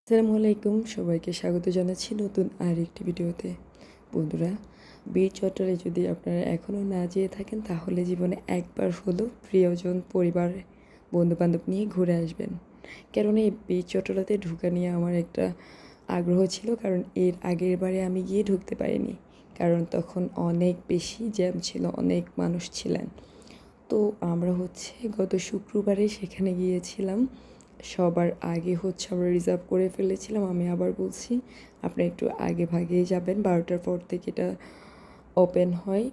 আসসালামু আলাইকুম, সবাইকে স্বাগত জানাচ্ছি নতুন আরেকটি ভিডিওতে। বন্ধুরা, বীর চট্টলে যদি আপনারা এখনও না যেয়ে থাকেন তাহলে জীবনে একবার হলেও প্রিয়জন, পরিবার, বন্ধুবান্ধব নিয়ে ঘুরে আসবেন। কারণ এই বীর চট্টলাতে ঢোকা নিয়ে আমার একটা আগ্রহ ছিল, কারণ এর আগের বারে আমি গিয়ে ঢুকতে পারিনি, কারণ তখন অনেক বেশি জ্যাম ছিল, অনেক মানুষ ছিলেন। তো আমরা গত শুক্রবারে সেখানে গিয়েছিলাম। সবার আগে আমরা রিজার্ভ করে ফেলেছিলাম। আমি আবার বলছি, আপনি একটু আগে ভাগেই যাবেন। 12টার পর থেকে এটা ওপেন হয়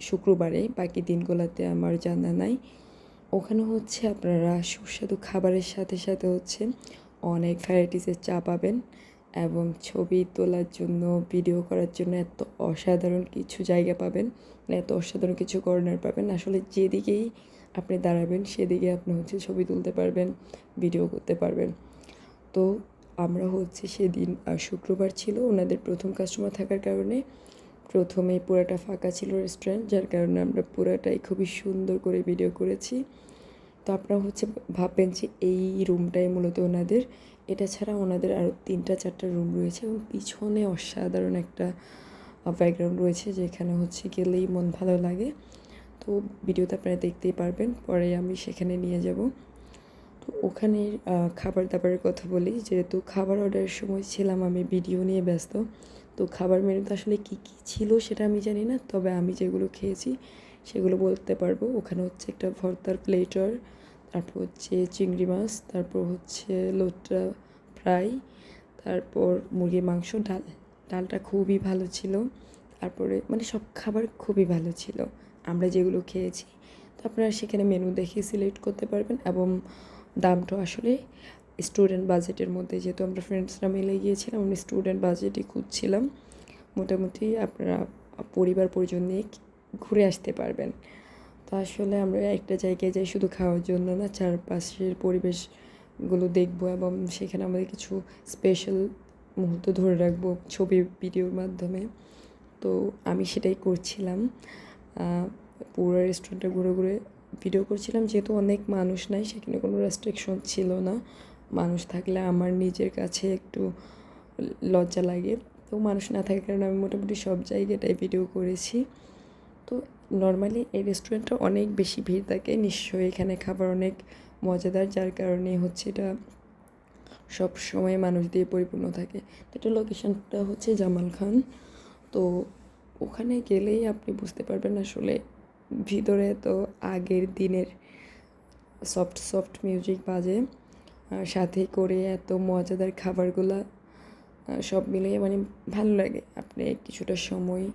শুক্রবারে, বাকি দিনগুলোতে আমার জানা নাই। ওখানে আপনারা সুস্বাদু খাবারের সাথে সাথে অনেক ভ্যারাইটিসের চা পাবেন, এবং ছবি তোলার জন্য, ভিডিও করার জন্য এত অসাধারণ কিছু জায়গা পাবেন, এত অসাধারণ কিছু কর্নার পাবেন। আসলে যেদিকেই আপনি দাঁড়াবেন সেদিকে আপনি ছবি তুলতে পারবেন, ভিডিও করতে পারবেন। তো আমরা সেদিন শুক্রবার ছিল, ওনাদের প্রথম কাস্টমার থাকার কারণে প্রথমেই পুরোটা ফাঁকা ছিল রেস্টুরেন্ট, যার কারণে আমরা পুরোটাই খুবই সুন্দর করে ভিডিও করেছি। তো আপনারা ভাববেন যে এই রুমটাই মূলত ওনাদের। এটা ছাড়া ওনাদের আরও 3-4টা রুম রয়েছে, এবং পিছনে অসাধারণ একটা ব্যাকগ্রাউন্ড রয়েছে, যেখানে গেলেই মন ভালো লাগে। তো ভিডিওতে আপনারা দেখতেই পারবেন, পরে আমি সেখানে নিয়ে যাব। তো ওখানের খাবার দাবারের কথা বলি, যেহেতু খাবার অর্ডারের সময় ছিলাম আমি ভিডিও নিয়ে ব্যস্ত। তো খাবার মেনুতে আসলে কী কী ছিল সেটা আমি জানি না, তবে আমি যেগুলো খেয়েছি সেগুলো বলতে পারবো। ওখানে একটা ভর্তার প্লেটার, তারপর চিংড়ি মাছ, তারপর লোট্টা ফ্রাই, তারপর মুরগির মাংস, ডালটা খুবই ভালো ছিল। তারপরে সব খাবার খুবই ভালো ছিল আমরা যেগুলো খেয়েছি। তো আপনারা সেখানে মেনু দেখে সিলেক্ট করতে পারবেন, এবং দামটা আসলে স্টুডেন্ট বাজেটের মধ্যে, যেহেতু আমরা ফ্রেন্ডসরা মিলে গিয়েছিলাম, আমি স্টুডেন্ট বাজেটই খুঁজছিলাম। মোটামুটি আপনারা পরিবার পরিজন নিয়ে ঘুরে আসতে পারবেন। তো আসলে আমরা একটা জায়গায় যাই শুধু খাওয়ার জন্য না, চারপাশের পরিবেশগুলো দেখব, এবং সেখানে আমাদের কিছু স্পেশাল মুহূর্ত ধরে রাখবো ছবি ভিডিওর মাধ্যমে। তো আমি সেটাই করছিলাম, পুরো রেস্টুরেন্টে ঘুরে ঘুরে ভিডিও করছিলাম। যেহেতু অনেক মানুষ নাই, সেখানে কোনো রেস্ট্রিকশন ছিল না। মানুষ থাকলে আমার নিজের কাছে একটু লজ্জা লাগে, তো মানুষ না থাকার কারণে আমি মোটামুটি সব জায়গাটায় ভিডিও করেছি। তো নর্মালি এই রেস্টুরেন্টটা অনেক বেশি ভিড় থাকে, নিশ্চয়ই এখানে খাবার অনেক মজাদার, যার কারণে এটা সব সময় মানুষ দিয়ে পরিপূর্ণ থাকে। তো এটা লোকেশনটা জামাল খান। তো ওখানে গেলেই আপনি বুঝতে পারবেন আসলে ভিতরে তো আগের দিনের সফট সফট মিউজিক বাজে, সাথে করে এত মজাদার খাবারগুলা সব মিলিয়ে ভালো লাগে। আপনি কিছুটা সময়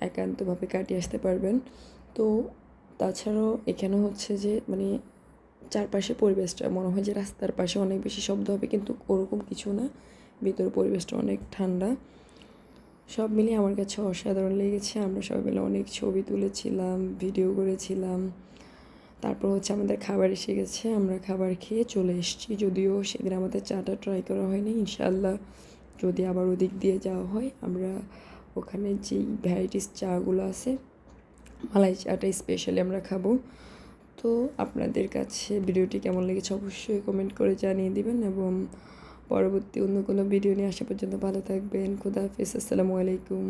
একান্তভাবে কাটিয়ে আসতে পারবেন। তো তাছাড়াও এখানে চারপাশে পরিবেশটা মনে হয় যে রাস্তার পাশে অনেক বেশি শব্দ হবে, কিন্তু ওরকম কিছু না। ভিতরে পরিবেশটা অনেক ঠান্ডা। সব মিলিয়ে আমার কাছে অসাধারণ লেগেছে। আমরা সবাই মিলে অনেক ছবি তুলেছিলাম, ভিডিও করেছিলাম। তারপর আমাদের খাবার এসে গেছে, আমরা খাবার খেয়ে চলে এসেছি। যদিও সেদিন আমাদের চাটা ট্রাই করা হয়নি। ইনশাআল্লাহ যদি আবার ওদিক দিয়ে যাওয়া হয়, আমরা ওখানে যেই ভ্যারাইটিস চাগুলো আছে, মালাই চাটা স্পেশালি আমরা খাবো। তো আপনাদের কাছে ভিডিওটি কেমন লেগেছে অবশ্যই কমেন্ট করে জানিয়ে দিবেন, এবং পরবর্তী অন্য কোনো ভিডিও নিয়ে আসা পর্যন্ত ভালো থাকবেন। খুদা হাফেজ, আসসালামু আলাইকুম।